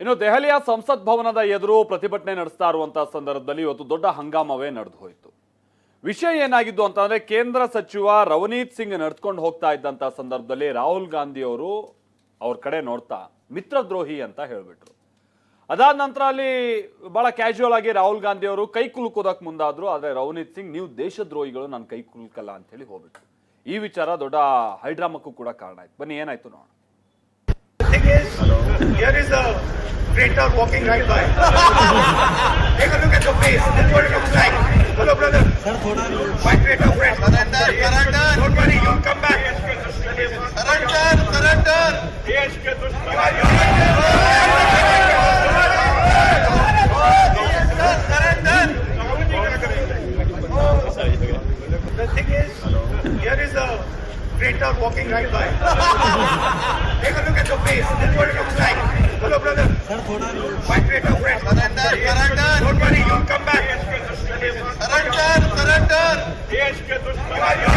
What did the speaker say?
ಇನ್ನು ದೆಹಲಿಯ ಸಂಸತ್ ಭವನದ ಎದುರು ಪ್ರತಿಭಟನೆ ನಡೆಸ್ತಾ ಇರುವಂತಹ ಸಂದರ್ಭದಲ್ಲಿ ಇವತ್ತು ದೊಡ್ಡ ಹಂಗಾಮವೇ ನಡೆದು ಹೋಯಿತು. ವಿಷಯ ಏನಾಗಿದ್ದು ಅಂತಂದ್ರೆ ಕೇಂದ್ರ ಸಚಿವ ರವನೀತ್ ಸಿಂಗ್ ನಡ್ಕೊಂಡು ಹೋಗ್ತಾ ಇದ್ದಂತ ಸಂದರ್ಭದಲ್ಲಿ ರಾಹುಲ್ ಗಾಂಧಿ ಅವರು ಅವ್ರ ಕಡೆ ನೋಡ್ತಾ ಮಿತ್ರದ್ರೋಹಿ ಅಂತ ಹೇಳ್ಬಿಟ್ರು. ಅದಾದ ನಂತರ ಅಲ್ಲಿ ಬಹಳ ಕ್ಯಾಶುವಲ್ ಆಗಿ ರಾಹುಲ್ ಗಾಂಧಿ ಅವರು ಕೈ ಕುಲುಕೋದಕ್ಕೆ ಮುಂದಾದ್ರು. ಆದ್ರೆ ರವನೀತ್ ಸಿಂಗ್ ನೀವು ದೇಶದ್ರೋಹಿಗಳು, ನಾನು ಕೈ ಕುಲುಕಲ್ಲ ಅಂತ ಹೇಳಿ ಹೋಗ್ಬಿಟ್ರು. ಈ ವಿಚಾರ ದೊಡ್ಡ ಹೈಡ್ರಾಮಕ್ಕೂ ಕೂಡ ಕಾರಣ ಆಯ್ತು. ಬನ್ನಿ ಏನಾಯ್ತು ನೋಡೋಣ. Here is a traitor walking right by. Take a look at the face. This is what it looks like. Hello, brother. My traitor friend. Surrender. Don't worry, you'll come back. Surrender. देश के दुश्मन. The thing is, here is a traitor walking right by. Take a look at the face. This is what it looks like. Hello, brother. My traitor friend. Surrender. Don't worry, you'll come back. Surrender. देश के दुश्मन.